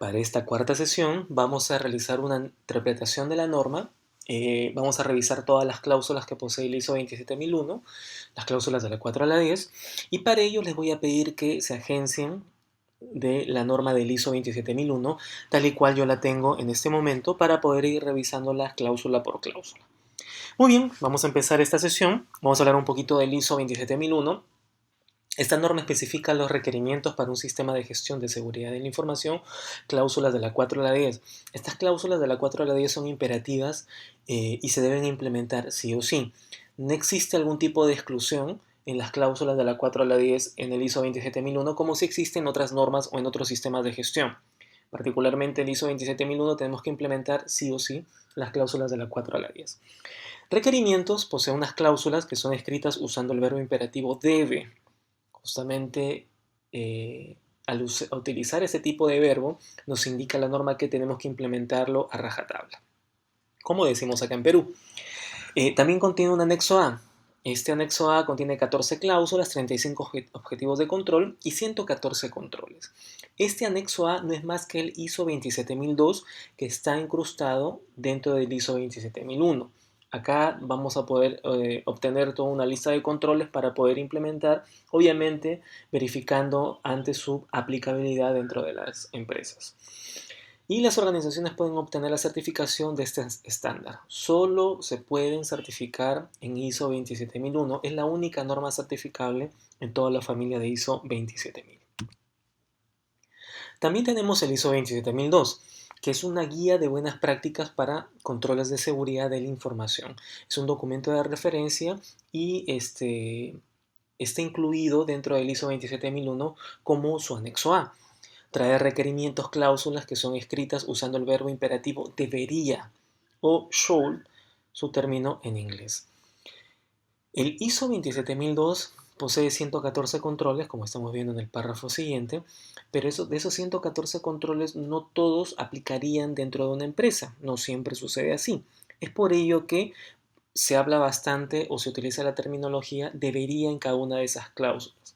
Para esta cuarta sesión vamos a realizar una interpretación de la norma. Vamos a revisar todas las cláusulas que posee el ISO 27001, las cláusulas de la 4 a la 10, y para ello les voy a pedir que se agencien de la norma del ISO 27001, tal y cual yo la tengo en este momento, para poder ir revisándolas cláusula por cláusula. Muy bien, vamos a empezar esta sesión. Vamos a hablar un poquito del ISO 27001. Esta norma especifica los requerimientos para un sistema de gestión de seguridad de la información, cláusulas de la 4 a la 10. Estas cláusulas de la 4 a la 10 son imperativas y se deben implementar sí o sí. No existe algún tipo de exclusión en las cláusulas de la 4 a la 10 en el ISO 27001 como si existe en otras normas o en otros sistemas de gestión. Particularmente el ISO 27001 tenemos que implementar sí o sí las cláusulas de la 4 a la 10. Requerimientos posee unas cláusulas que son escritas usando el verbo imperativo debe. Justamente al utilizar ese tipo de verbo nos indica la norma que tenemos que implementarlo a rajatabla, como decimos acá en Perú. También contiene un anexo A. Este anexo A contiene 14 cláusulas, 35 objetivos de control y 114 controles. Este anexo A no es más que el ISO 27002 que está incrustado dentro del ISO 27001. Acá vamos a poder obtener toda una lista de controles para poder implementar, obviamente verificando ante su aplicabilidad dentro de las empresas. Y las organizaciones pueden obtener la certificación de este estándar. Solo se pueden certificar en ISO 27001. Es la única norma certificable en toda la familia de ISO 27000. También tenemos el ISO 27002, que es una guía de buenas prácticas para controles de seguridad de la información. Es un documento de referencia y está incluido dentro del ISO 27001 como su anexo A. Trae requerimientos, cláusulas que son escritas usando el verbo imperativo debería o should, su término en inglés. El ISO 27002 posee 114 controles, como estamos viendo en el párrafo siguiente, pero de esos 114 controles no todos aplicarían dentro de una empresa, no siempre sucede así. Es por ello que se habla bastante o se utiliza la terminología debería en cada una de esas cláusulas,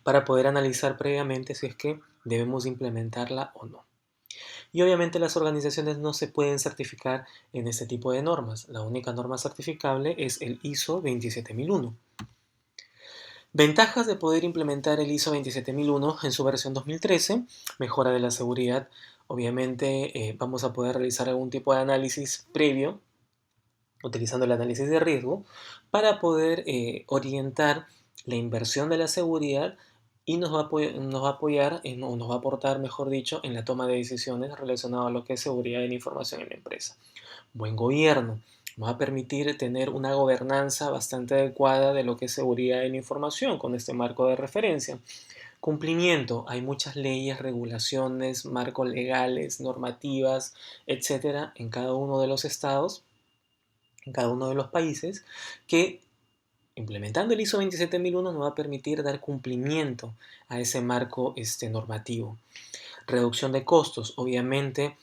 para poder analizar previamente si es que debemos implementarla o no. Y obviamente las organizaciones no se pueden certificar en este tipo de normas. La única norma certificable es el ISO 27001. Ventajas de poder implementar el ISO 27001 en su versión 2013. Mejora de la seguridad. Obviamente vamos a poder realizar algún tipo de análisis previo utilizando el análisis de riesgo para poder orientar la inversión de la seguridad y nos va a apoyar, o nos va a aportar, mejor dicho, en la toma de decisiones relacionadas a lo que es seguridad de la información en la empresa. Buen gobierno. Nos va a permitir tener una gobernanza bastante adecuada de lo que es seguridad de la información con este marco de referencia. Cumplimiento. Hay muchas leyes, regulaciones, marcos legales, normativas, etcétera, en cada uno de los estados, en cada uno de los países, que implementando el ISO 27001 nos va a permitir dar cumplimiento a ese marco normativo. Reducción de costos. Obviamente,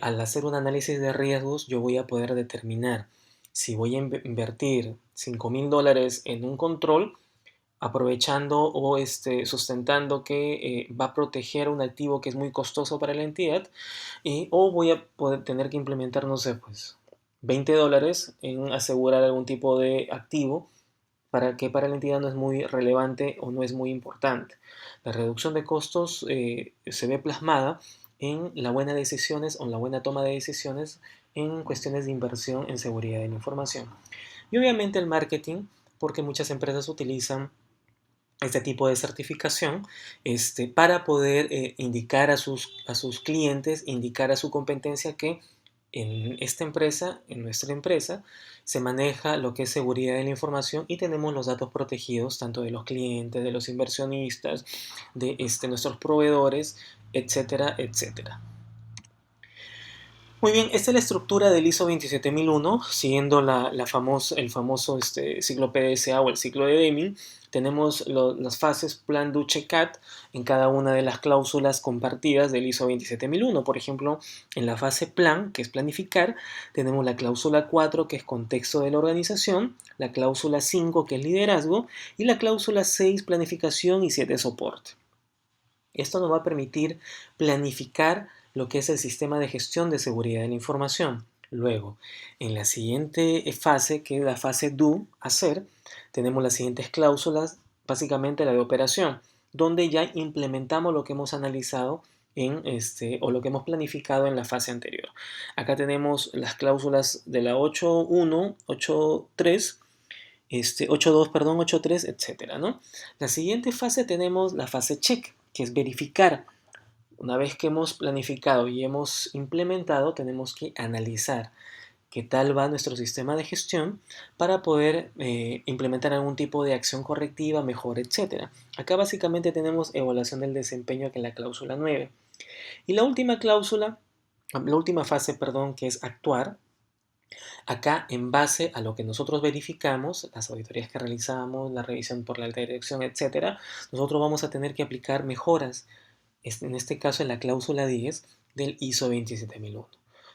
al hacer un análisis de riesgos, yo voy a poder determinar si voy a invertir $5,000 en un control, aprovechando o sustentando que va a proteger un activo que es muy costoso para la entidad, o voy a poder tener que implementar, no sé, pues $20 en asegurar algún tipo de activo para que para la entidad no es muy relevante o no es muy importante. La reducción de costos se ve plasmada en la buena decisiones o en la buena toma de decisiones en cuestiones de inversión en seguridad de la información. Y obviamente el marketing, porque muchas empresas utilizan este tipo de certificación para poder indicar a sus clientes, indicar a su competencia que en esta empresa, en nuestra empresa, se maneja lo que es seguridad de la información y tenemos los datos protegidos tanto de los clientes, de los inversionistas, de nuestros proveedores, etcétera, etcétera. Muy bien, esta es la estructura del ISO 27001, siguiendo el famoso ciclo PDCA o el ciclo de Deming. Tenemos las fases Plan, Do, Check, Cat en cada una de las cláusulas compartidas del ISO 27001. Por ejemplo, en la fase Plan, que es planificar, tenemos la cláusula 4, que es contexto de la organización, la cláusula 5, que es liderazgo, y la cláusula 6, planificación, y 7, soporte. Esto nos va a permitir planificar lo que es el sistema de gestión de seguridad de la información. Luego, en la siguiente fase, que es la fase do, hacer, tenemos las siguientes cláusulas, básicamente la de operación, donde ya implementamos lo que hemos analizado o lo que hemos planificado en la fase anterior. Acá tenemos las cláusulas de la 8.1, 8.3, 8.2, perdón, 8.3, etcétera, ¿no? La siguiente fase tenemos la fase check, que es verificar. Una vez que hemos planificado y hemos implementado, tenemos que analizar qué tal va nuestro sistema de gestión para poder implementar algún tipo de acción correctiva, mejor, etc. Acá básicamente tenemos evaluación del desempeño, que es la cláusula 9. Y la última cláusula, la última fase, perdón, que es actuar. Acá, en base a lo que nosotros verificamos, las auditorías que realizamos, la revisión por la alta dirección, etc., nosotros vamos a tener que aplicar mejoras, en este caso en la cláusula 10 del ISO 27001.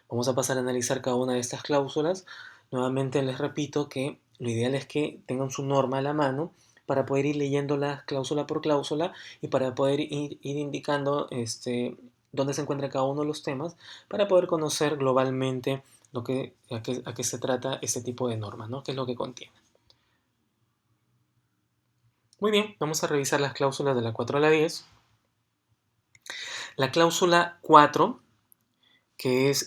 Vamos a pasar a analizar cada una de estas cláusulas. Nuevamente les repito que lo ideal es que tengan su norma a la mano para poder ir leyéndola cláusula por cláusula y para poder ir indicando dónde se encuentra cada uno de los temas, para poder conocer globalmente a qué se trata este tipo de normas, ¿no? ¿Qué es lo que contiene? Muy bien, vamos a revisar las cláusulas de la 4 a la 10. La cláusula 4, que es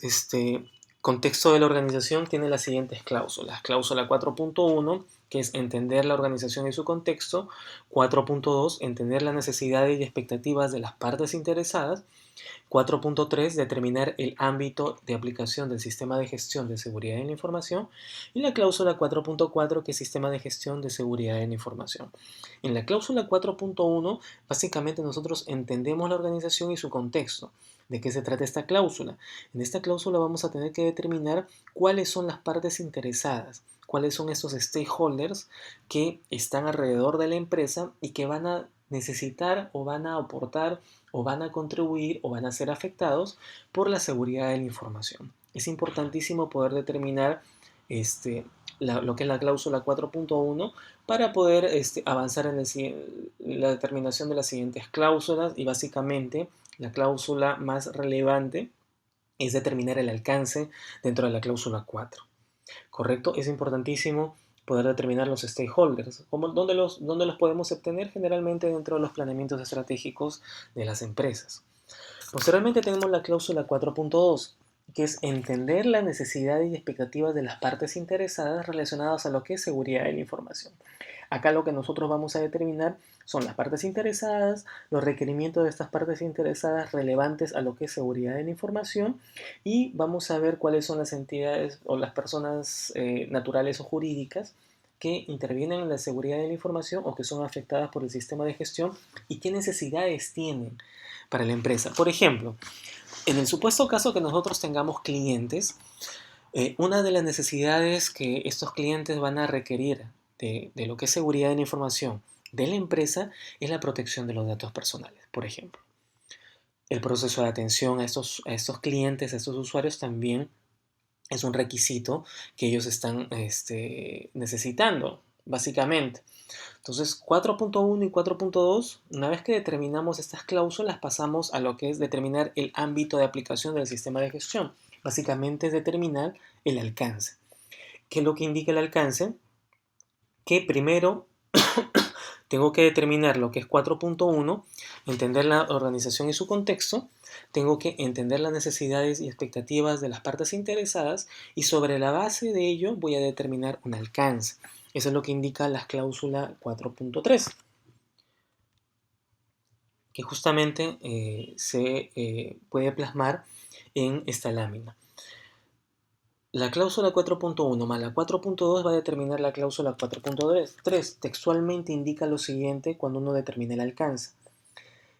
contexto de la organización, tiene las siguientes cláusulas. Cláusula 4.1, que es entender la organización y su contexto. 4.2, entender las necesidades y expectativas de las partes interesadas. 4.3, determinar el ámbito de aplicación del sistema de gestión de seguridad de la información. Y la cláusula 4.4, que es sistema de gestión de seguridad de la información. En la cláusula 4.1, básicamente nosotros entendemos la organización y su contexto. ¿De qué se trata esta cláusula? En esta cláusula vamos a tener que determinar cuáles son las partes interesadas, cuáles son esos stakeholders que están alrededor de la empresa y que van a necesitar o van a aportar o van a contribuir o van a ser afectados por la seguridad de la información. Es importantísimo poder determinar lo que es la cláusula 4.1 para poder avanzar en la determinación de las siguientes cláusulas, y básicamente la cláusula más relevante es determinar el alcance dentro de la cláusula 4. ¿Correcto? Es importantísimo poder determinar los stakeholders. ¿Dónde los podemos obtener? Generalmente dentro de los planeamientos estratégicos de las empresas. Posteriormente tenemos la cláusula 4.2, que es entender las necesidades y expectativas de las partes interesadas relacionadas a lo que es seguridad de la información. Acá lo que nosotros vamos a determinar son las partes interesadas, los requerimientos de estas partes interesadas relevantes a lo que es seguridad de la información, y vamos a ver cuáles son las entidades o las personas naturales o jurídicas que intervienen en la seguridad de la información o que son afectadas por el sistema de gestión y qué necesidades tienen para la empresa. Por ejemplo, en el supuesto caso que nosotros tengamos clientes, una de las necesidades que estos clientes van a requerir de lo que es seguridad de la información de la empresa es la protección de los datos personales, por ejemplo. El proceso de atención a estos clientes, a estos usuarios, también es un requisito que ellos están necesitando, básicamente. Entonces, 4.1 y 4.2, una vez que determinamos estas cláusulas, pasamos a lo que es determinar el ámbito de aplicación del sistema de gestión. Básicamente es determinar el alcance. ¿Qué es lo que indica el alcance? Que primero tengo que determinar lo que es 4.1, entender la organización y su contexto, tengo que entender las necesidades y expectativas de las partes interesadas, y sobre la base de ello voy a determinar un alcance. Eso es lo que indica la cláusula 4.3, que justamente se puede plasmar en esta lámina. La cláusula 4.1 más la 4.2 va a determinar la cláusula 4.3. Textualmente indica lo siguiente cuando uno determina el alcance.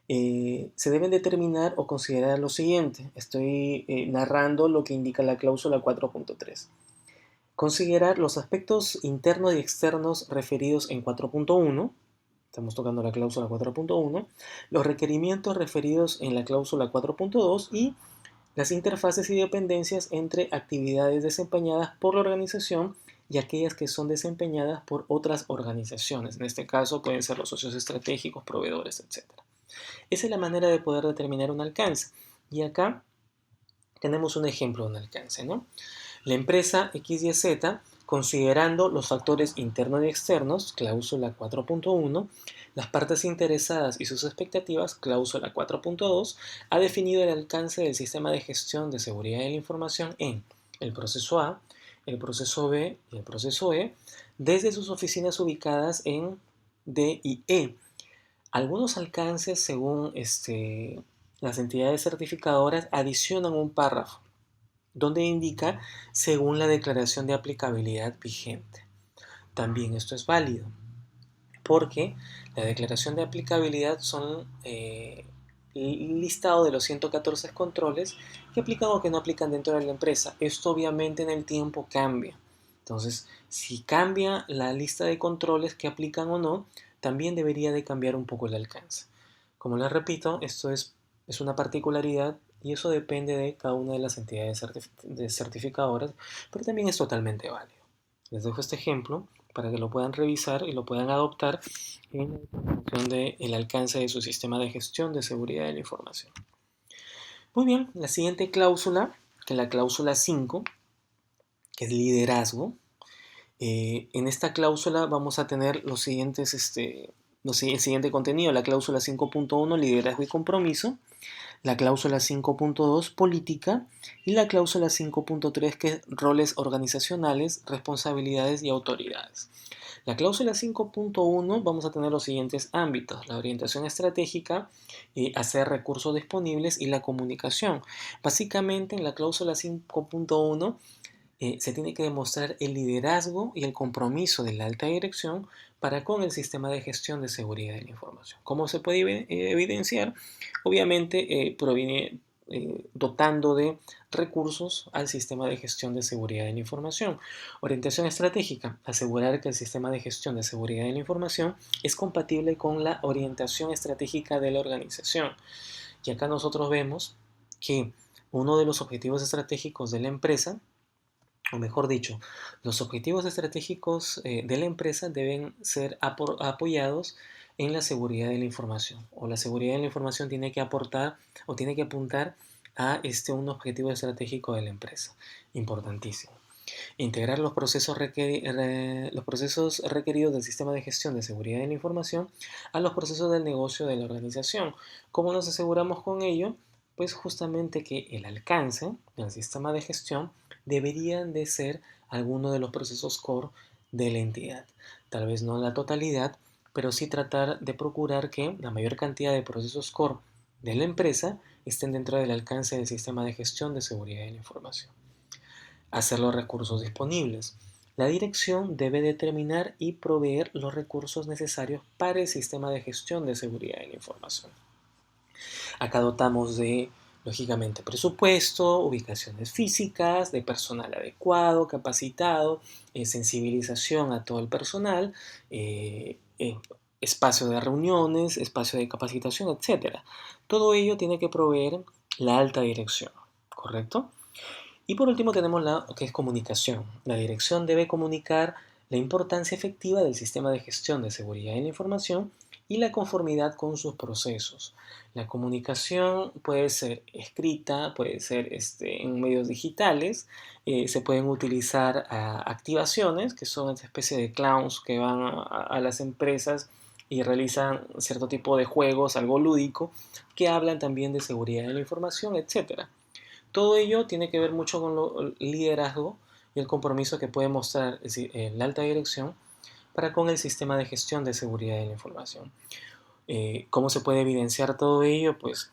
Se deben determinar o considerar lo siguiente. Estoy narrando lo que indica la cláusula 4.3. Considerar los aspectos internos y externos referidos en 4.1. Estamos tocando la cláusula 4.1. Los requerimientos referidos en la cláusula 4.2 y las interfaces y dependencias entre actividades desempeñadas por la organización y aquellas que son desempeñadas por otras organizaciones. En este caso pueden ser los socios estratégicos, proveedores, etc. Esa es la manera de poder determinar un alcance. Y acá tenemos un ejemplo de un alcance, ¿no? La empresa XYZ, considerando los factores internos y externos, cláusula 4.1, las partes interesadas y sus expectativas, cláusula 4.2, ha definido el alcance del sistema de gestión de seguridad de la información en el proceso A, el proceso B y el proceso E, desde sus oficinas ubicadas en D y E. Algunos alcances, según las entidades certificadoras, adicionan un párrafo donde indica según la declaración de aplicabilidad vigente. También esto es válido, porque la declaración de aplicabilidad son el listado de los 114 controles que aplican o que no aplican dentro de la empresa. Esto obviamente en el tiempo cambia. Entonces, si cambia la lista de controles que aplican o no, también debería de cambiar un poco el alcance. Como les repito, esto es una particularidad y eso depende de cada una de las entidades certificadoras, pero también es totalmente válido. Les dejo este ejemplo para que lo puedan revisar y lo puedan adoptar en la determinación del alcance de su sistema de gestión de seguridad de la información. Muy bien, la siguiente cláusula, que es la cláusula 5, que es liderazgo. En esta cláusula vamos a tener el siguiente contenido: la cláusula 5.1, liderazgo y compromiso; la cláusula 5.2, política; y la cláusula 5.3, que es roles organizacionales, responsabilidades y autoridades. La cláusula 5.1 vamos a tener los siguientes ámbitos: la orientación estratégica, hacer recursos disponibles y la comunicación. Básicamente en la cláusula 5.1 se tiene que demostrar el liderazgo y el compromiso de la alta dirección para con el sistema de gestión de seguridad de la información. ¿Cómo se puede evidenciar? Obviamente proviene dotando de recursos al sistema de gestión de seguridad de la información. Orientación estratégica: asegurar que el sistema de gestión de seguridad de la información es compatible con la orientación estratégica de la organización. Y acá nosotros vemos que uno de los objetivos estratégicos de la empresa, o mejor dicho, los objetivos estratégicos de la empresa deben ser apoyados en la seguridad de la información, o la seguridad de la información tiene que aportar o tiene que apuntar a un objetivo estratégico de la empresa. Importantísimo. Integrar los procesos requeridos del sistema de gestión de seguridad de la información a los procesos del negocio de la organización. ¿Cómo nos aseguramos con ello? Pues justamente que el alcance del sistema de gestión deberían de ser algunos de los procesos core de la entidad. Tal vez no la totalidad, pero sí tratar de procurar que la mayor cantidad de procesos core de la empresa estén dentro del alcance del sistema de gestión de seguridad de la información. Hacer los recursos disponibles. La dirección debe determinar y proveer los recursos necesarios para el sistema de gestión de seguridad de la información. Acá dotamos de, lógicamente, presupuesto, ubicaciones físicas, de personal adecuado, capacitado, sensibilización a todo el personal, espacio de reuniones, espacio de capacitación, etc. Todo ello tiene que proveer la alta dirección, ¿correcto? Y por último tenemos la que es comunicación. La dirección debe comunicar la importancia efectiva del sistema de gestión de seguridad de la información y la conformidad con sus procesos. La comunicación puede ser escrita, puede ser en medios digitales, se pueden utilizar activaciones, que son esta especie de clowns que van a las empresas y realizan cierto tipo de juegos, algo lúdico, que hablan también de seguridad de la información, etc. Todo ello tiene que ver mucho con el liderazgo y el compromiso que puede mostrar la alta dirección para con el sistema de gestión de seguridad de la información. ¿Cómo se puede evidenciar todo ello? Pues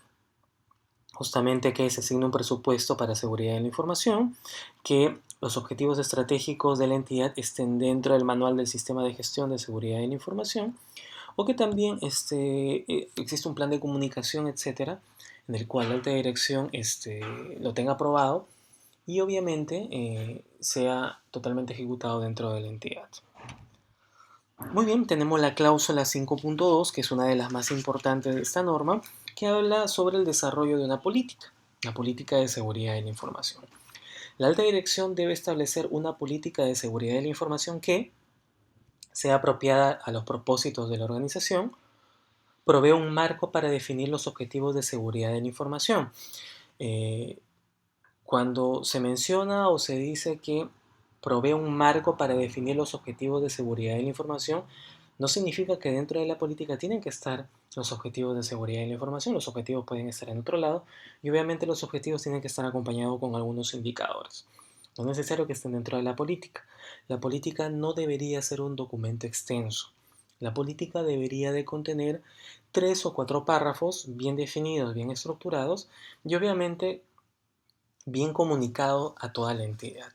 justamente que se asigne un presupuesto para seguridad de la información, que los objetivos estratégicos de la entidad estén dentro del manual del sistema de gestión de seguridad de la información, o que también existe un plan de comunicación, etcétera, en el cual la alta dirección lo tenga aprobado y obviamente sea totalmente ejecutado dentro de la entidad. Muy bien, tenemos la cláusula 5.2, que es una de las más importantes de esta norma, que habla sobre el desarrollo de una política de seguridad de la información. La alta dirección debe establecer una política de seguridad de la información que sea apropiada a los propósitos de la organización, provee un marco para definir los objetivos de seguridad de la información. Eh, Cuando se menciona o se dice que provee un marco para definir los objetivos de seguridad de la información, no significa que dentro de la política tienen que estar los objetivos de seguridad de la información. Los objetivos pueden estar en otro lado y obviamente los objetivos tienen que estar acompañados con algunos indicadores. No es necesario que estén dentro de la política. La política no debería ser un documento extenso. La política debería de contener 3 o 4 párrafos bien definidos, bien estructurados y obviamente bien comunicado a toda la entidad.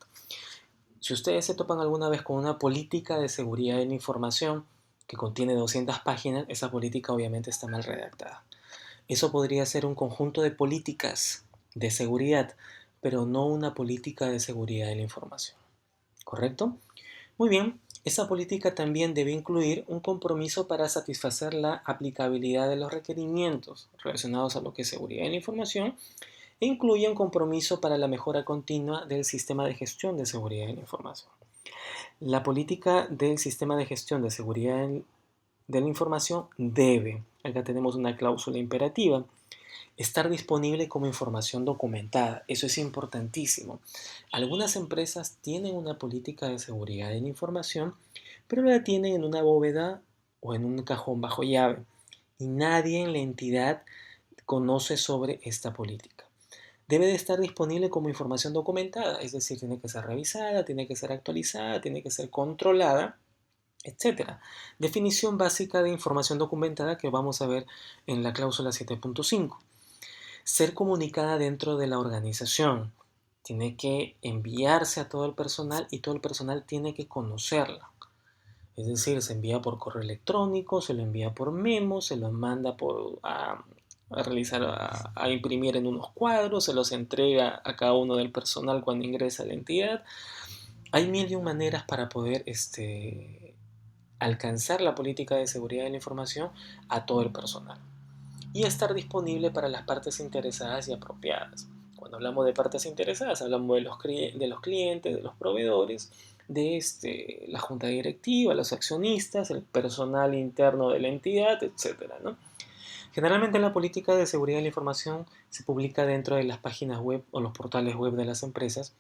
Si ustedes se topan alguna vez con una política de seguridad de la información que contiene 200 páginas, esa política obviamente está mal redactada. Eso podría ser un conjunto de políticas de seguridad, pero no una política de seguridad de la información. ¿Correcto? Muy bien, esa política también debe incluir un compromiso para satisfacer la aplicabilidad de los requerimientos relacionados a lo que es seguridad de la información e incluye un compromiso para la mejora continua del sistema de gestión de seguridad de la información. La política del sistema de gestión de seguridad de la información debe, acá tenemos una cláusula imperativa, estar disponible como información documentada. Eso es importantísimo. Algunas empresas tienen una política de seguridad de la información, pero la tienen en una bóveda o en un cajón bajo llave y nadie en la entidad conoce sobre esta política. Debe de estar disponible como información documentada, es decir, tiene que ser revisada, tiene que ser actualizada, tiene que ser controlada, etcétera. Definición básica de información documentada que vamos a ver en la cláusula 7.5. Ser comunicada dentro de la organización. Tiene que enviarse a todo el personal y todo el personal tiene que conocerla. Es decir, se envía por correo electrónico, se lo envía por memo, se lo manda a imprimir en unos cuadros, se los entrega a cada uno del personal cuando ingresa a la entidad. Hay mil y un maneras para poder alcanzar la política de seguridad de la información a todo el personal y estar disponible para las partes interesadas y apropiadas. Cuando hablamos de partes interesadas, hablamos de los clientes, de los proveedores, de la junta directiva, los accionistas, el personal interno de la entidad, etcétera, ¿no? Generalmente la política de seguridad de la información se publica dentro de las páginas web o los portales web de las empresas,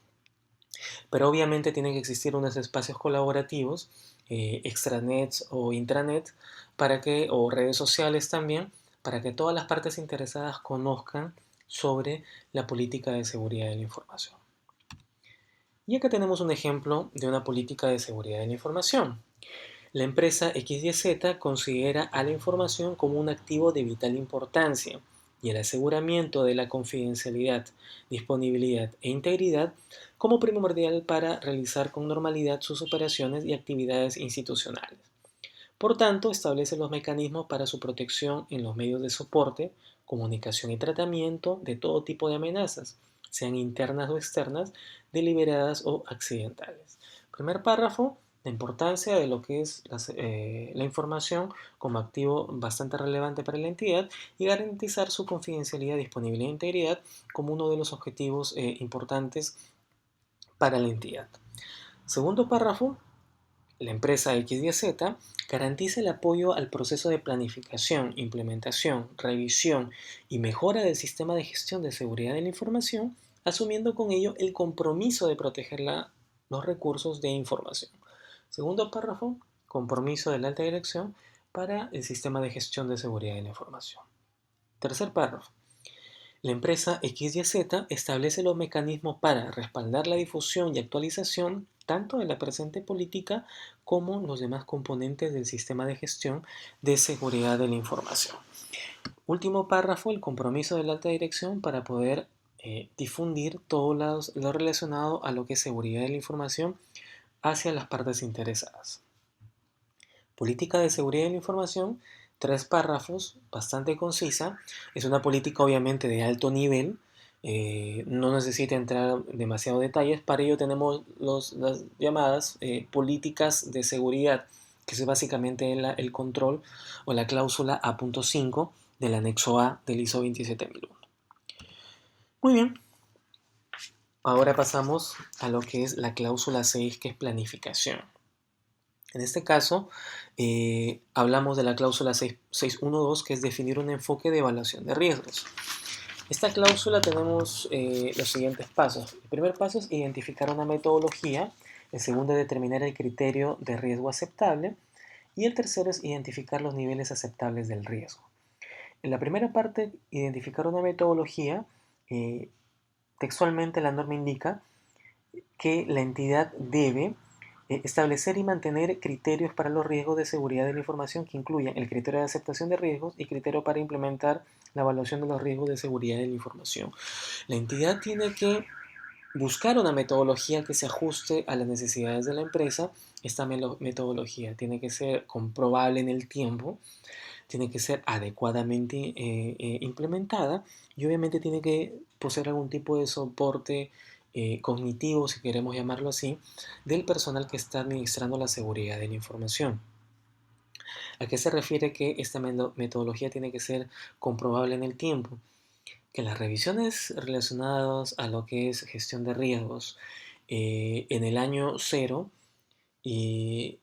pero obviamente tienen que existir unos espacios colaborativos, extranets o intranet, o redes sociales también, para que todas las partes interesadas conozcan sobre la política de seguridad de la información. Y acá tenemos un ejemplo de una política de seguridad de la información. La empresa XYZ considera a la información como un activo de vital importancia y el aseguramiento de la confidencialidad, disponibilidad e integridad como primordial para realizar con normalidad sus operaciones y actividades institucionales. Por tanto, establece los mecanismos para su protección en los medios de soporte, comunicación y tratamiento de todo tipo de amenazas, sean internas o externas, deliberadas o accidentales. Primer párrafo, la importancia de lo que es la información como activo bastante relevante para la entidad y garantizar su confidencialidad, disponibilidad e integridad como uno de los objetivos importantes para la entidad. Segundo párrafo, la empresa XYZ garantiza el apoyo al proceso de planificación, implementación, revisión y mejora del sistema de gestión de seguridad de la información, asumiendo con ello el compromiso de proteger los recursos de información. Segundo párrafo, compromiso de la alta dirección para el sistema de gestión de seguridad de la información. Tercer párrafo, la empresa XYZ establece los mecanismos para respaldar la difusión y actualización tanto de la presente política como los demás componentes del sistema de gestión de seguridad de la información. Último párrafo, el compromiso de la alta dirección para poder difundir todo lo relacionado a lo que es seguridad de la información hacia las partes interesadas. Política de seguridad de la información, 3 párrafos, bastante concisa. Es una política obviamente de alto nivel, no necesita entrar en demasiados detalles. Para ello tenemos las llamadas políticas de seguridad, que es básicamente el control o la cláusula A.5 del anexo A del ISO 27001. Muy bien, ahora pasamos a lo que es la cláusula 6, que es planificación. En este caso, hablamos de la cláusula 612, que es definir un enfoque de evaluación de riesgos. Esta cláusula tenemos los siguientes pasos. El primer paso es identificar una metodología, el segundo es determinar el criterio de riesgo aceptable y el tercero es identificar los niveles aceptables del riesgo. En la primera parte, identificar una metodología, textualmente la norma indica que la entidad debe establecer y mantener criterios para los riesgos de seguridad de la información que incluyan el criterio de aceptación de riesgos y criterio para implementar la evaluación de los riesgos de seguridad de la información. La entidad tiene que buscar una metodología que se ajuste a las necesidades de la empresa. Esta metodología tiene que ser comprobable en el tiempo, tiene que ser adecuadamente implementada y obviamente tiene que poseer algún tipo de soporte cognitivo, si queremos llamarlo así, del personal que está administrando la seguridad de la información. ¿A qué se refiere que esta metodología tiene que ser comprobable en el tiempo? Que las revisiones relacionadas a lo que es gestión de riesgos en el año cero y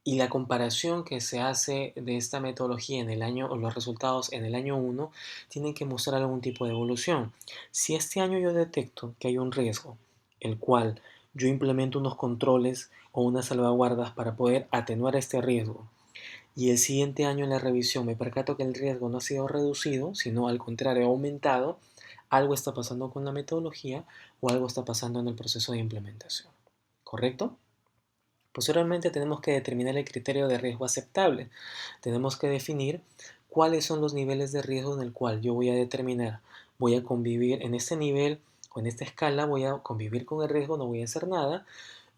la comparación que se hace de esta metodología en el año o los resultados en el año 1 tienen que mostrar algún tipo de evolución. Si este año yo detecto que hay un riesgo, el cual yo implemento unos controles o unas salvaguardas para poder atenuar este riesgo, y el siguiente año en la revisión me percato que el riesgo no ha sido reducido, sino al contrario ha aumentado, algo está pasando con la metodología o algo está pasando en el proceso de implementación. ¿Correcto? Posteriormente tenemos que determinar el criterio de riesgo aceptable. Tenemos que definir cuáles son los niveles de riesgo en el cual yo voy a determinar, voy a convivir en este nivel o en esta escala, voy a convivir con el riesgo, no voy a hacer nada.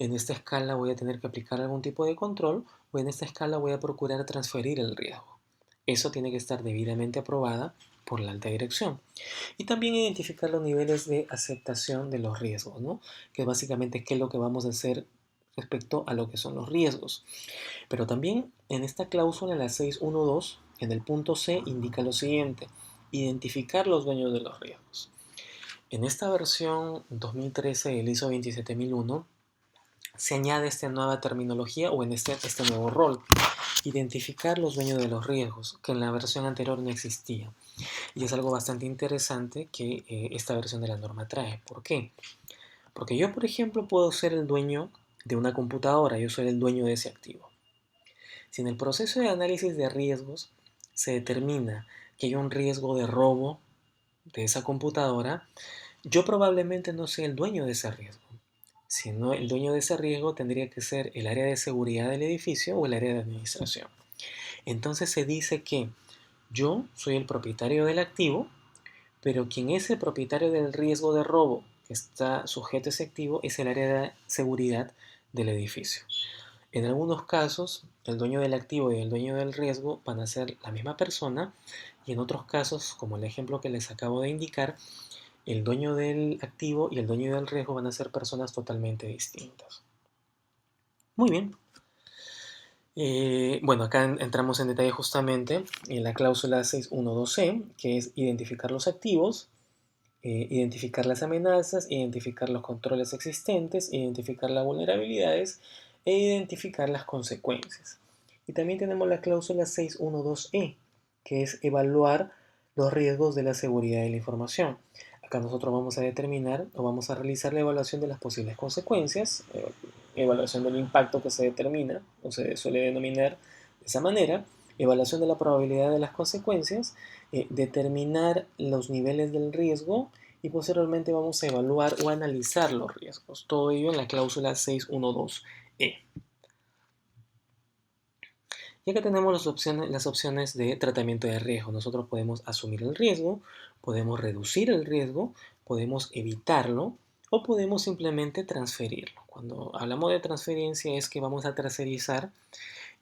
En esta escala voy a tener que aplicar algún tipo de control o en esta escala voy a procurar transferir el riesgo. Eso tiene que estar debidamente aprobada por la alta dirección. Y también identificar los niveles de aceptación de los riesgos, ¿no? Que básicamente qué es lo que vamos a hacer respecto a lo que son los riesgos. Pero también en esta cláusula, en la 612, en el punto C, indica lo siguiente: identificar los dueños de los riesgos. En esta versión 2013 del ISO 27001 se añade esta nueva terminología o en este nuevo rol: identificar los dueños de los riesgos, que en la versión anterior no existía. Y es algo bastante interesante que esta versión de la norma trae. ¿Por qué? Porque yo, por ejemplo, puedo ser el dueño de una computadora, yo soy el dueño de ese activo. Si en el proceso de análisis de riesgos se determina que hay un riesgo de robo de esa computadora, yo probablemente no sea el dueño de ese riesgo, sino el dueño de ese riesgo tendría que ser el área de seguridad del edificio o el área de administración. Entonces se dice que yo soy el propietario del activo, pero quien es el propietario del riesgo de robo que está sujeto a ese activo es el área de seguridad del edificio. En algunos casos, el dueño del activo y el dueño del riesgo van a ser la misma persona, y en otros casos, como el ejemplo que les acabo de indicar, el dueño del activo y el dueño del riesgo van a ser personas totalmente distintas. Muy bien. Bueno, acá entramos en detalle justamente en la cláusula 612C, que es identificar los activos, identificar las amenazas, identificar los controles existentes, identificar las vulnerabilidades e identificar las consecuencias. Y también tenemos la cláusula 612E, que es evaluar los riesgos de la seguridad de la información. Acá nosotros vamos a determinar o vamos a realizar la evaluación de las posibles consecuencias, evaluación del impacto que se determina o se suele denominar de esa manera, evaluación de la probabilidad de las consecuencias, determinar los niveles del riesgo y posteriormente vamos a evaluar o analizar los riesgos. Todo ello en la cláusula 612E. Y acá tenemos las opciones de tratamiento de riesgo. Nosotros podemos asumir el riesgo, podemos reducir el riesgo, podemos evitarlo o podemos simplemente transferirlo. Cuando hablamos de transferencia es que vamos a tercerizar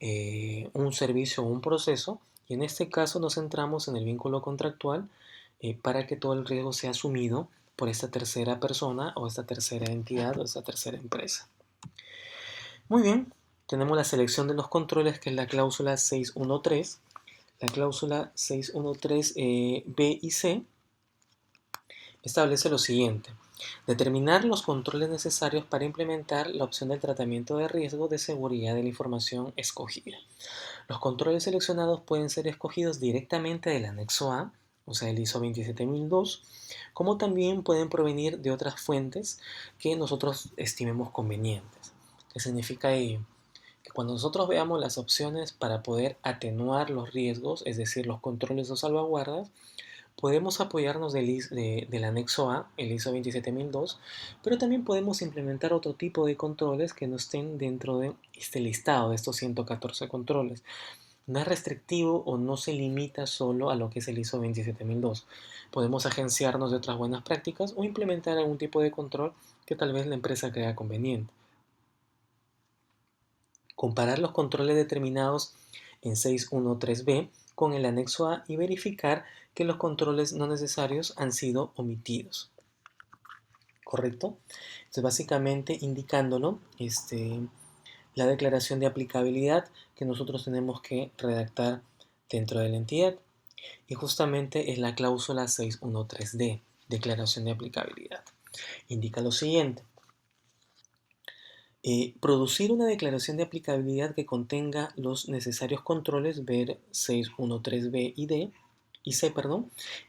un servicio o un proceso, y en este caso nos centramos en el vínculo contractual para que todo el riesgo sea asumido por esta tercera persona o esta tercera entidad o esta tercera empresa. Muy bien, tenemos la selección de los controles, que es la cláusula 613. La cláusula 613 B y C establece lo siguiente: Determinar los controles necesarios para implementar la opción del tratamiento de riesgo de seguridad de la información escogida. Los controles seleccionados pueden ser escogidos directamente del anexo A, o sea, el ISO 27002, como también pueden provenir de otras fuentes que nosotros estimemos convenientes. ¿Qué significa ello? Que cuando nosotros veamos las opciones para poder atenuar los riesgos, es decir, los controles o salvaguardas, podemos apoyarnos del anexo A, el ISO 27002, pero también podemos implementar otro tipo de controles que no estén dentro de este listado de estos 114 controles. No es restrictivo o no se limita solo a lo que es el ISO 27002. Podemos agenciarnos de otras buenas prácticas o implementar algún tipo de control que tal vez la empresa crea conveniente. Comparar los controles determinados en 613B con el anexo A y verificar que los controles no necesarios han sido omitidos. ¿Correcto? Entonces, básicamente indicándolo, la declaración de aplicabilidad que nosotros tenemos que redactar dentro de la entidad. Y justamente es la cláusula 613D, declaración de aplicabilidad. Indica lo siguiente. Producir una declaración de aplicabilidad que contenga los necesarios controles, ver 613B y C,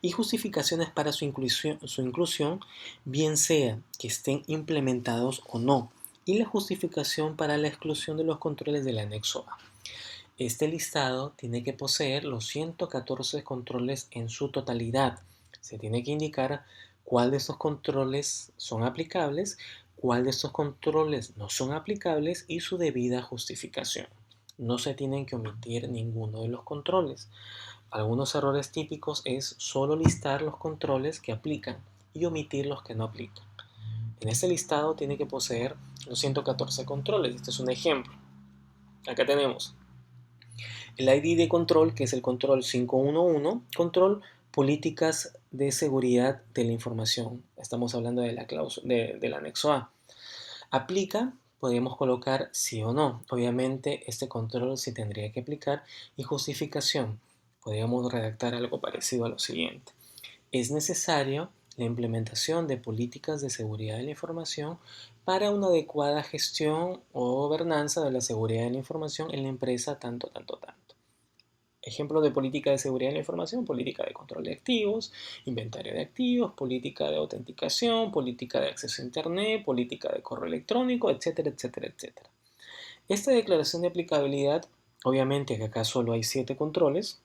y justificaciones para su inclusión, bien sea que estén implementados o no, y la justificación para la exclusión de los controles del anexo A. Este listado tiene que poseer los 114 controles en su totalidad. Se tiene que indicar cuál de estos controles son aplicables, cuál de estos controles no son aplicables y su debida justificación. No se tienen que omitir ninguno de los controles. Algunos errores típicos es solo listar los controles que aplican y omitir los que no aplican. En este listado tiene que poseer los 114 controles. Este es un ejemplo. Acá tenemos el ID de control, que es el control 511, control políticas de seguridad de la información. Estamos hablando de la cláusula del anexo A. Aplica, podemos colocar sí o no. Obviamente este control sí tendría que aplicar. Y justificación, podríamos redactar algo parecido a lo siguiente. Es necesario la implementación de políticas de seguridad de la información para una adecuada gestión o gobernanza de la seguridad de la información en la empresa tanto. Ejemplo de política de seguridad de la información: política de control de activos, inventario de activos, política de autenticación, política de acceso a Internet, política de correo electrónico, etcétera, etcétera, etcétera. Esta declaración de aplicabilidad, obviamente que acá solo hay 7 controles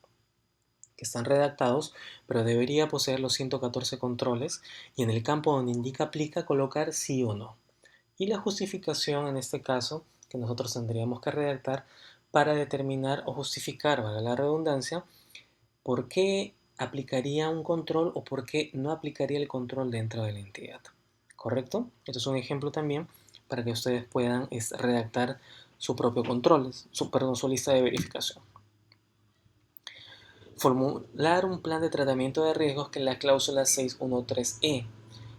que están redactados, pero debería poseer los 114 controles y en el campo donde indica aplica colocar sí o no. Y la justificación en este caso que nosotros tendríamos que redactar para determinar o justificar, valga la redundancia, por qué aplicaría un control o por qué no aplicaría el control dentro de la entidad. ¿Correcto? Esto es un ejemplo también para que ustedes puedan redactar su propio control, su lista de verificación. Formular un plan de tratamiento de riesgos, que es la cláusula 613E.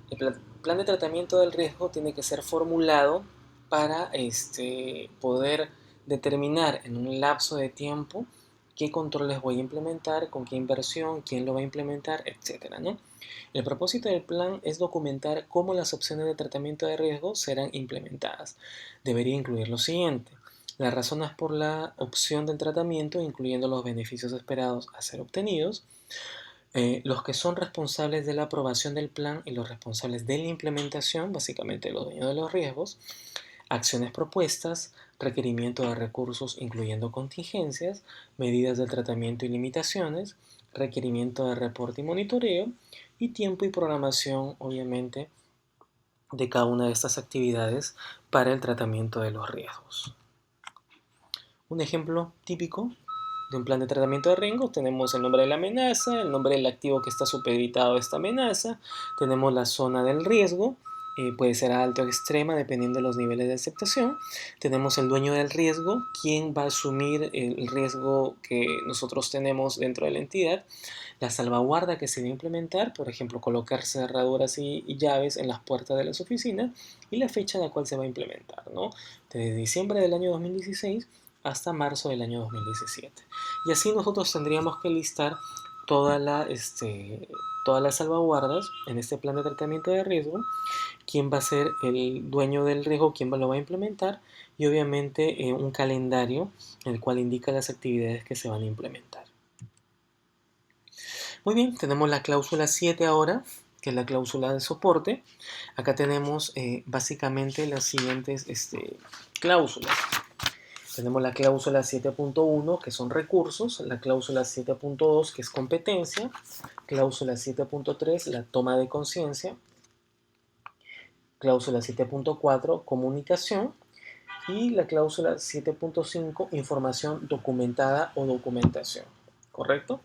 El plan de tratamiento del riesgo tiene que ser formulado para poder determinar en un lapso de tiempo qué controles voy a implementar, con qué inversión, quién lo va a implementar, etc., ¿no? El propósito del plan es documentar cómo las opciones de tratamiento de riesgo serán implementadas. Debería incluir lo siguiente: las razones por la opción del tratamiento, incluyendo los beneficios esperados a ser obtenidos, los que son responsables de la aprobación del plan y los responsables de la implementación, básicamente los dueños de los riesgos, acciones propuestas, requerimiento de recursos incluyendo contingencias, medidas de tratamiento y limitaciones, requerimiento de reporte y monitoreo, y tiempo y programación, obviamente, de cada una de estas actividades para el tratamiento de los riesgos. Un ejemplo típico de un plan de tratamiento de riesgos: tenemos el nombre de la amenaza, el nombre del activo que está supeditado a esta amenaza, tenemos la zona del riesgo, puede ser alta o extrema dependiendo de los niveles de aceptación, tenemos el dueño del riesgo, quién va a asumir el riesgo que nosotros tenemos dentro de la entidad, la salvaguarda que se va a implementar, por ejemplo, colocar cerraduras y llaves en las puertas de las oficinas, y la fecha en la cual se va a implementar, ¿no? Desde diciembre del año 2016 hasta marzo del año 2017. Y así nosotros tendríamos que listar todas las salvaguardas en este plan de tratamiento de riesgo, quién va a ser el dueño del riesgo, quién lo va a implementar y obviamente un calendario en el cual indica las actividades que se van a implementar. Muy bien, tenemos la cláusula 7 ahora, que es la cláusula de soporte. Acá tenemos básicamente las siguientes cláusulas. Tenemos la cláusula 7.1, que son recursos, la cláusula 7.2, que es competencia, cláusula 7.3, la toma de conciencia, cláusula 7.4, comunicación, y la cláusula 7.5, información documentada o documentación. ¿Correcto?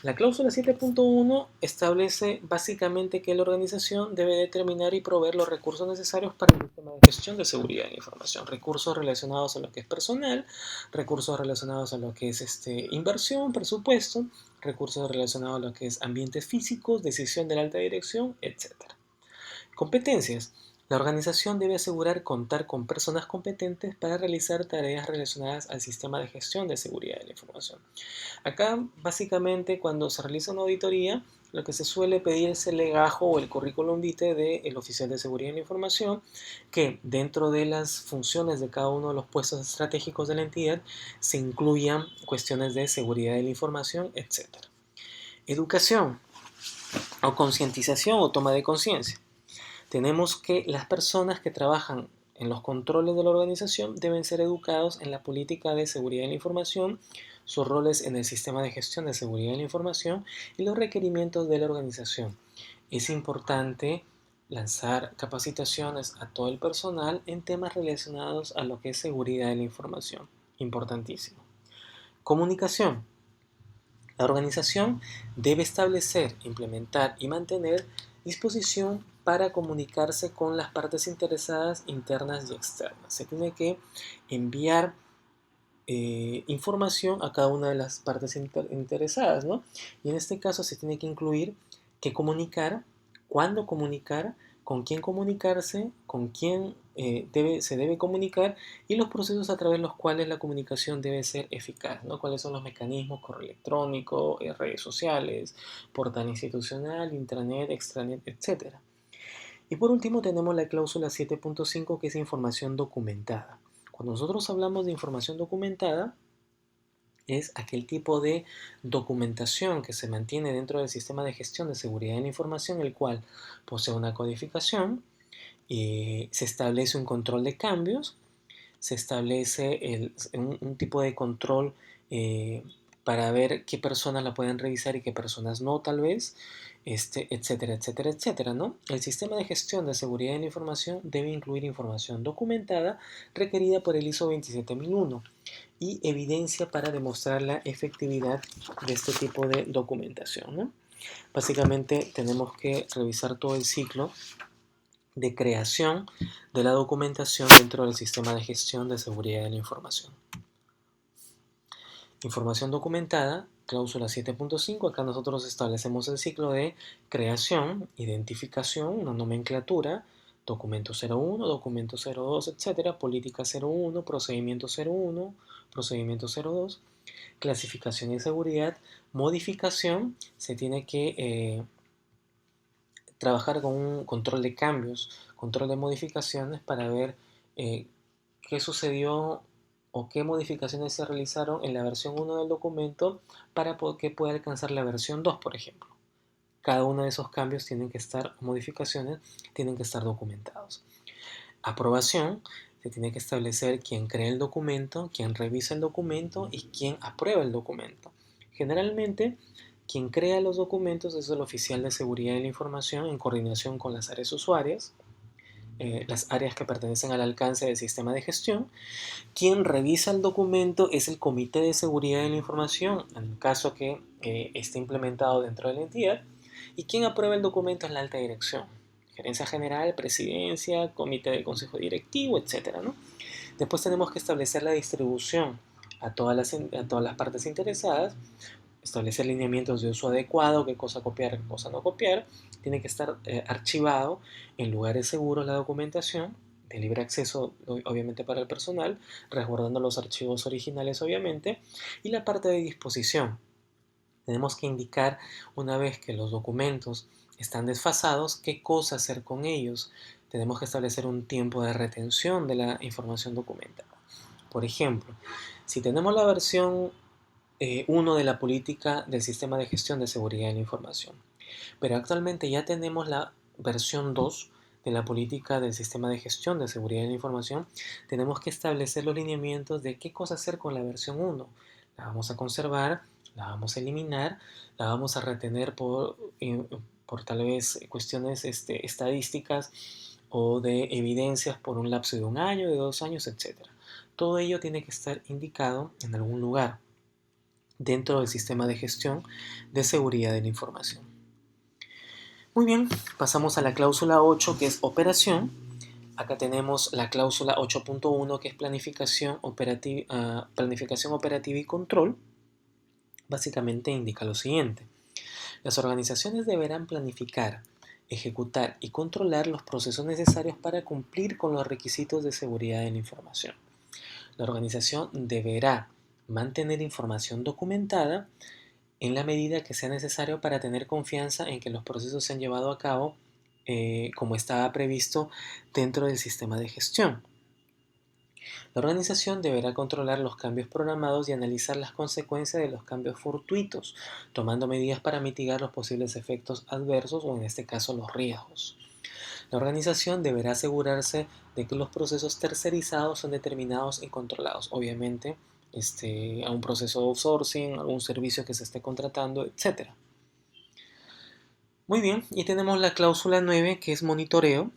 La cláusula 7.1 establece básicamente que la organización debe determinar y proveer los recursos necesarios para el sistema de gestión de seguridad de la información. Recursos relacionados a lo que es personal, recursos relacionados a lo que es inversión, presupuesto, recursos relacionados a lo que es ambientes físicos, decisión de la alta dirección, etc. Competencias. La organización debe asegurar contar con personas competentes para realizar tareas relacionadas al sistema de gestión de seguridad de la información. Acá, básicamente, cuando se realiza una auditoría, lo que se suele pedir es el legajo o el currículum vitae del oficial de seguridad de la información, que dentro de las funciones de cada uno de los puestos estratégicos de la entidad se incluyan cuestiones de seguridad de la información, etc. Educación o concientización o toma de conciencia. Tenemos que las personas que trabajan en los controles de la organización deben ser educados en la política de seguridad de la información, sus roles en el sistema de gestión de seguridad de la información y los requerimientos de la organización. Es importante lanzar capacitaciones a todo el personal en temas relacionados a lo que es seguridad de la información. Importantísimo. Comunicación. La organización debe establecer, implementar y mantener disposición para comunicarse con las partes interesadas internas y externas. Se tiene que enviar información a cada una de las partes interesadas, ¿no? Y en este caso se tiene que incluir qué comunicar, cuándo comunicar, con quién comunicarse, con quién se debe comunicar y los procesos a través de los cuales la comunicación debe ser eficaz, ¿no? Cuáles son los mecanismos, correo electrónico, redes sociales, portal institucional, intranet, extranet, etc. Y por último tenemos la cláusula 7.5, que es información documentada. Cuando nosotros hablamos de información documentada, es aquel tipo de documentación que se mantiene dentro del sistema de gestión de seguridad de la información, el cual posee una codificación, se establece un control de cambios, se establece un tipo de control para ver qué personas la pueden revisar y qué personas no, tal vez, etcétera, etcétera, etcétera, ¿no? El sistema de gestión de seguridad de la información debe incluir información documentada requerida por el ISO 27001 y evidencia para demostrar la efectividad de este tipo de documentación, ¿no? Básicamente tenemos que revisar todo el ciclo de creación de la documentación dentro del sistema de gestión de seguridad de la información. Información documentada, cláusula 7.5, acá nosotros establecemos el ciclo de creación, identificación, una nomenclatura, documento 01, documento 02, etc., política 01, procedimiento 01, procedimiento 02, clasificación y seguridad, modificación, se tiene que trabajar con un control de cambios, control de modificaciones para ver qué sucedió o qué modificaciones se realizaron en la versión 1 del documento para que pueda alcanzar la versión 2, por ejemplo. Cada uno de esos cambios tienen que estar, modificaciones, tienen que estar documentados. Aprobación, se tiene que establecer quién crea el documento, quién revisa el documento y quién aprueba el documento. Generalmente, quien crea los documentos es el oficial de seguridad de la información en coordinación con las áreas usuarias, las áreas que pertenecen al alcance del sistema de gestión. Quien revisa el documento es el Comité de Seguridad de la Información, en el caso que esté implementado dentro de la entidad. Y quien aprueba el documento es la alta dirección, gerencia general, presidencia, comité del consejo directivo, etc., ¿no? Después tenemos que establecer la distribución a todas las partes interesadas, establecer lineamientos de uso adecuado, qué cosa copiar, qué cosa no copiar. Tiene que estar archivado en lugares seguros la documentación, de libre acceso obviamente para el personal, resguardando los archivos originales obviamente, y la parte de disposición. Tenemos que indicar, una vez que los documentos están desfasados, qué cosa hacer con ellos. Tenemos que establecer un tiempo de retención de la información documentada. Por ejemplo, si tenemos la versión 1 de la política del sistema de gestión de seguridad de la información, pero actualmente ya tenemos la versión 2 de la política del sistema de gestión de seguridad de la información, tenemos que establecer los lineamientos de qué cosa hacer con la versión 1. La vamos a conservar, la vamos a eliminar, la vamos a retener por tal vez cuestiones estadísticas o de evidencias por un lapso de 1 año, de 2 años, etc. Todo ello tiene que estar indicado en algún lugar dentro del sistema de gestión de seguridad de la información. Muy bien, pasamos a la cláusula 8, que es operación. Acá tenemos la cláusula 8.1, que es planificación operativa y control. Básicamente indica lo siguiente: las organizaciones deberán planificar, ejecutar y controlar los procesos necesarios para cumplir con los requisitos de seguridad de la información. La organización deberá mantener información documentada en la medida que sea necesario para tener confianza en que los procesos se han llevado a cabo como estaba previsto dentro del sistema de gestión. La organización deberá controlar los cambios programados y analizar las consecuencias de los cambios fortuitos, tomando medidas para mitigar los posibles efectos adversos o en este caso los riesgos. La organización deberá asegurarse de que los procesos tercerizados son determinados y controlados, obviamente a un proceso de outsourcing, algún servicio que se esté contratando, etc. Muy bien, y tenemos la cláusula 9, que es monitoreo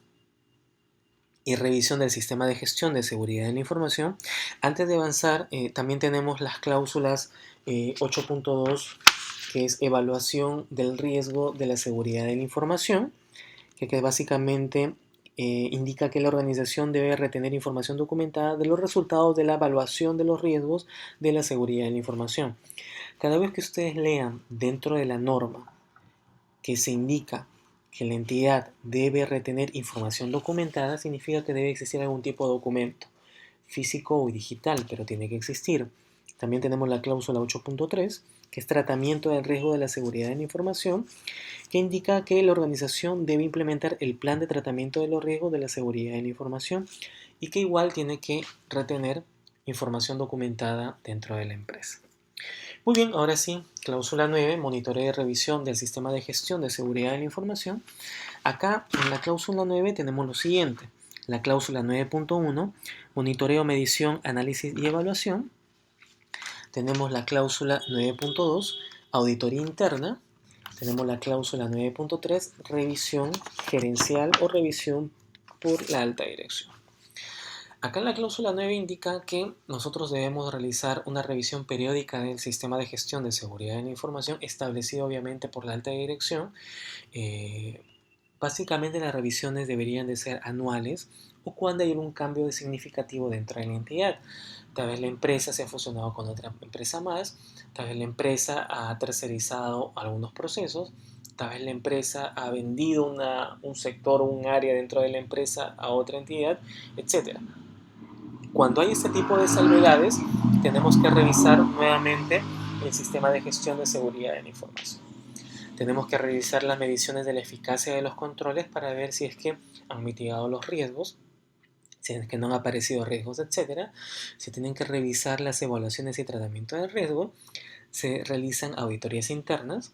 y revisión del sistema de gestión de seguridad de la información. Antes de avanzar, también tenemos las cláusulas 8.2, que es evaluación del riesgo de la seguridad de la información, que básicamente indica que la organización debe retener información documentada de los resultados de la evaluación de los riesgos de la seguridad de la información. Cada vez que ustedes lean dentro de la norma que se indica que la entidad debe retener información documentada, significa que debe existir algún tipo de documento, físico o digital, pero tiene que existir. También tenemos la cláusula 8.3, que es tratamiento del riesgo de la seguridad de la información, que indica que la organización debe implementar el plan de tratamiento de los riesgos de la seguridad de la información y que igual tiene que retener información documentada dentro de la empresa. Muy bien, ahora sí, cláusula 9, monitoreo y revisión del sistema de gestión de seguridad de la información. Acá en la cláusula 9 tenemos lo siguiente: la cláusula 9.1, monitoreo, medición, análisis y evaluación. Tenemos la cláusula 9.2, auditoría interna. Tenemos la cláusula 9.3, revisión gerencial o revisión por la alta dirección. Acá en la cláusula 9 indica que nosotros debemos realizar una revisión periódica del sistema de gestión de seguridad de la información establecido obviamente por la alta dirección. Básicamente las revisiones deberían de ser anuales o cuando hay un cambio significativo dentro de la entidad. Tal vez la empresa se ha fusionado con otra empresa más, tal vez la empresa ha tercerizado algunos procesos, tal vez la empresa ha vendido un sector o un área dentro de la empresa a otra entidad, etc. Cuando hay este tipo de salvedades, tenemos que revisar nuevamente el sistema de gestión de seguridad de la información. Tenemos que revisar las mediciones de la eficacia de los controles para ver si es que han mitigado los riesgos, si es que no han aparecido riesgos, etc. Se tienen que revisar las evaluaciones y tratamiento del riesgo. Se realizan auditorías internas.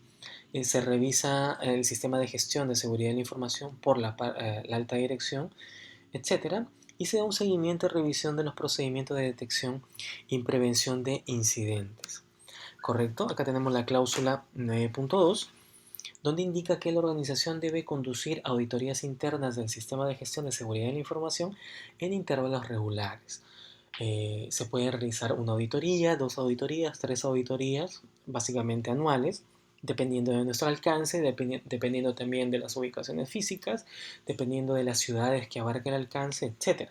Se revisa el sistema de gestión de seguridad de la información por la alta dirección, etc. Y se da un seguimiento y revisión de los procedimientos de detección y prevención de incidentes. ¿Correcto? Acá tenemos la cláusula 9.2, donde indica que la organización debe conducir auditorías internas del sistema de gestión de seguridad de la información en intervalos regulares. Se puede realizar una auditoría, 2 auditorías, 3 auditorías, básicamente anuales, dependiendo de nuestro alcance, dependiendo también de las ubicaciones físicas, dependiendo de las ciudades que abarca el alcance, etc.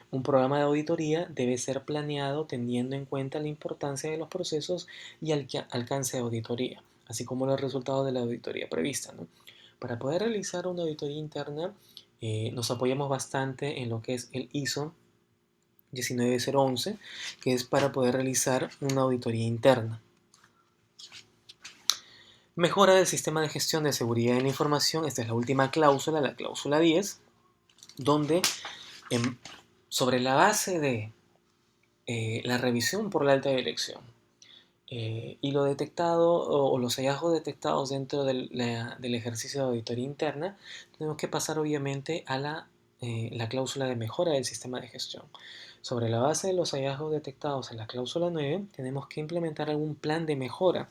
Un programa de auditoría debe ser planeado teniendo en cuenta la importancia de los procesos y el alcance de auditoría, así como los resultados de la auditoría prevista, ¿no? Para poder realizar una auditoría interna, nos apoyamos bastante en lo que es el ISO 19011, que es para poder realizar una auditoría interna. Mejora del sistema de gestión de seguridad de la información. Esta es la última cláusula, la cláusula 10, donde sobre la base de la revisión por la alta dirección y lo detectado o los hallazgos detectados dentro del ejercicio de auditoría interna, tenemos que pasar obviamente a la cláusula de mejora del sistema de gestión. Sobre la base de los hallazgos detectados en la cláusula 9, tenemos que implementar algún plan de mejora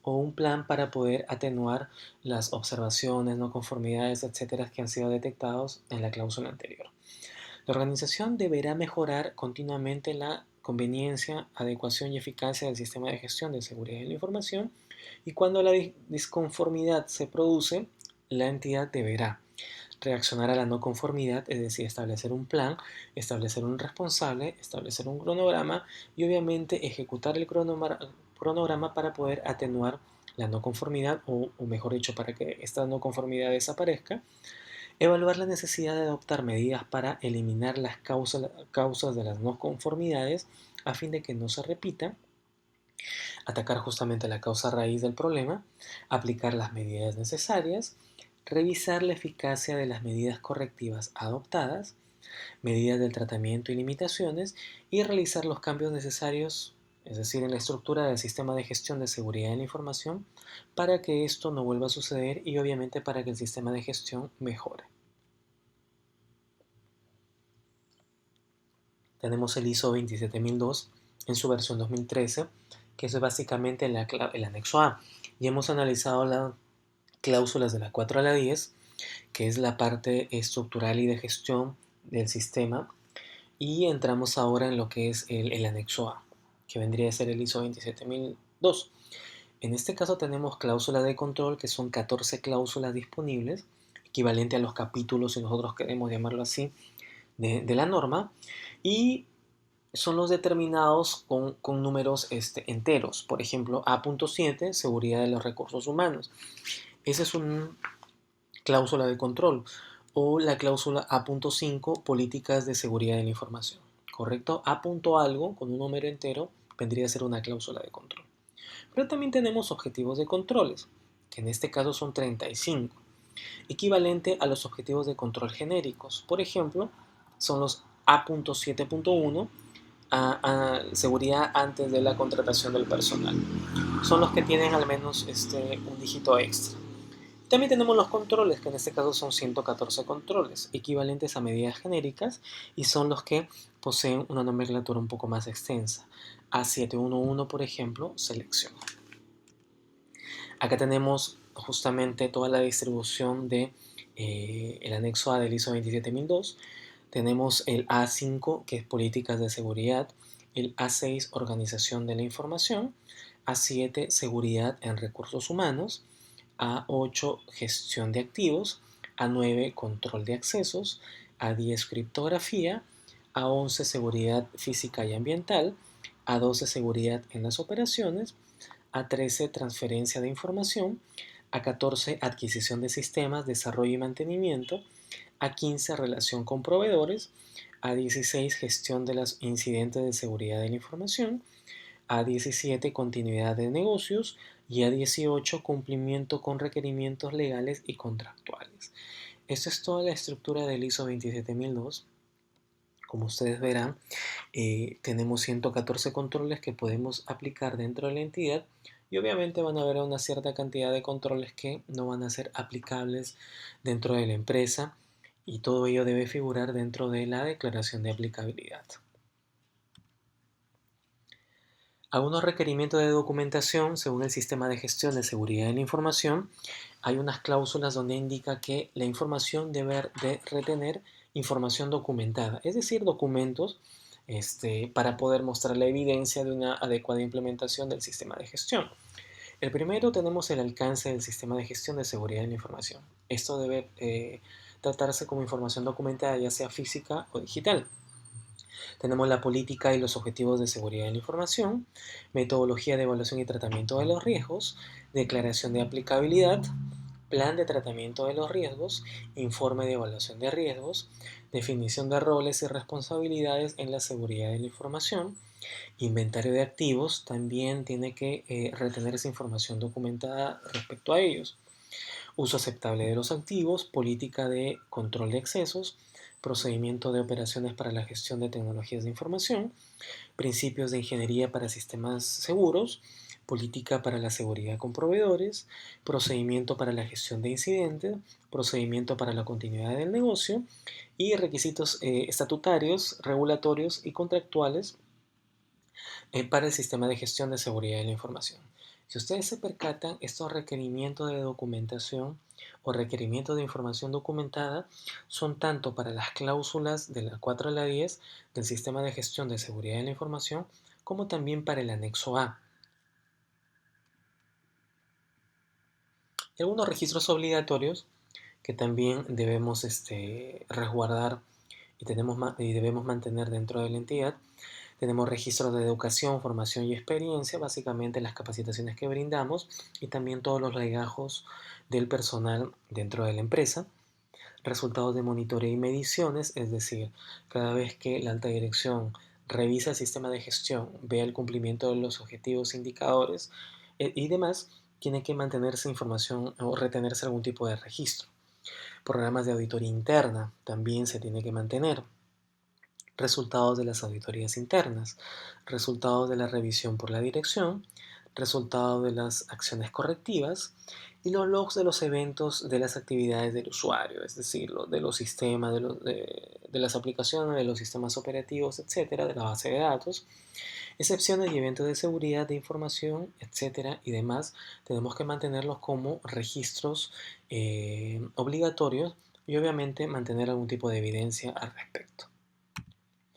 o un plan para poder atenuar las observaciones, no conformidades, etcétera, que han sido detectados en la cláusula anterior. La organización deberá mejorar continuamente la conveniencia, adecuación y eficacia del sistema de gestión de seguridad de la información, y cuando la disconformidad se produce, la entidad deberá reaccionar a la no conformidad, es decir, establecer un plan, establecer un responsable, establecer un cronograma y obviamente ejecutar el cronograma para poder atenuar la no conformidad o mejor dicho, para que esta no conformidad desaparezca. Evaluar la necesidad de adoptar medidas para eliminar las causas de las no conformidades a fin de que no se repita. Atacar justamente la causa raíz del problema. Aplicar las medidas necesarias. Revisar la eficacia de las medidas correctivas adoptadas. Medidas del tratamiento y limitaciones. Y realizar los cambios necesarios, es decir, en la estructura del sistema de gestión de seguridad de la información, para que esto no vuelva a suceder y obviamente para que el sistema de gestión mejore. Tenemos el ISO 27002 en su versión 2013, que es básicamente el anexo A. Y hemos analizado las cláusulas de la 4 a la 10, que es la parte estructural y de gestión del sistema. Y entramos ahora en lo que es el anexo A, que vendría a ser el ISO 27002. En este caso tenemos cláusulas de control, que son 14 cláusulas disponibles, equivalente a los capítulos, si nosotros queremos llamarlo así, de la norma. Y son los determinados con números enteros. Por ejemplo, A.7, seguridad de los recursos humanos. Esa es una cláusula de control. O la cláusula A.5, políticas de seguridad de la información. ¿Correcto? A.algo, con un número entero, vendría a ser una cláusula de control. Pero también tenemos objetivos de controles, que en este caso son 35, equivalente a los objetivos de control genéricos. Por ejemplo, son los A.7.1, a seguridad antes de la contratación del personal. Son los que tienen al menos un dígito extra. También tenemos los controles, que en este caso son 114 controles, equivalentes a medidas genéricas, y son los que poseen una nomenclatura un poco más extensa. A711, por ejemplo, selección. Acá tenemos justamente toda la distribución de el anexo A del ISO 27002. Tenemos el A5, que es políticas de seguridad, el A6, organización de la información, A7, seguridad en recursos humanos, A8, gestión de activos, A9, control de accesos, A10, criptografía, A11, seguridad física y ambiental, A12, seguridad en las operaciones, A13, transferencia de información, A14, adquisición de sistemas, desarrollo y mantenimiento, A15, relación con proveedores, A16, gestión de los incidentes de seguridad de la información, A17, continuidad de negocios, y A18, cumplimiento con requerimientos legales y contractuales. Esta es toda la estructura del ISO 27002. Como ustedes verán, tenemos 114 controles que podemos aplicar dentro de la entidad, y obviamente van a haber una cierta cantidad de controles que no van a ser aplicables dentro de la empresa, y todo ello debe figurar dentro de la declaración de aplicabilidad. Algunos requerimientos de documentación. Según el sistema de gestión de seguridad de la información, hay unas cláusulas donde indica que la información debe de retener información documentada, es decir, documentos para poder mostrar la evidencia de una adecuada implementación del sistema de gestión. El primero, tenemos el alcance del sistema de gestión de seguridad de la información. Esto debe tratarse como información documentada, ya sea física o digital. Tenemos la política y los objetivos de seguridad de la información, metodología de evaluación y tratamiento de los riesgos, declaración de aplicabilidad, plan de tratamiento de los riesgos, informe de evaluación de riesgos, definición de roles y responsabilidades en la seguridad de la información, Inventario de activos también tiene que retener esa información documentada respecto a ellos. Uso aceptable de los activos, política de control de excesos, procedimiento de operaciones para la gestión de tecnologías de información, principios de ingeniería para sistemas seguros, política para la seguridad con proveedores, procedimiento para la gestión de incidentes, procedimiento para la continuidad del negocio y requisitos estatutarios, regulatorios y contractuales para el sistema de gestión de seguridad de la información. Si ustedes se percatan, estos requerimientos de documentación o requerimientos de información documentada son tanto para las cláusulas de la 4 a la 10 del sistema de gestión de seguridad de la información, como también para el anexo A. Y algunos registros obligatorios que también debemos resguardar y debemos mantener dentro de la entidad. Tenemos registros de educación, formación y experiencia, básicamente las capacitaciones que brindamos y también todos los legajos del personal dentro de la empresa. Resultados de monitoreo y mediciones, es decir, cada vez que la alta dirección revisa el sistema de gestión, vea el cumplimiento de los objetivos, indicadores y demás, tiene que mantenerse información o retenerse algún tipo de registro. Programas de auditoría interna también se tiene que mantener. Resultados de las auditorías internas, resultados de la revisión por la dirección, resultados de las acciones correctivas y los logs de los eventos de las actividades del usuario, es decir, de los sistemas, de las aplicaciones, de los sistemas operativos, etcétera, de la base de datos, excepciones y eventos de seguridad de información, etcétera, y demás, tenemos que mantenerlos como registros obligatorios y obviamente mantener algún tipo de evidencia al respecto.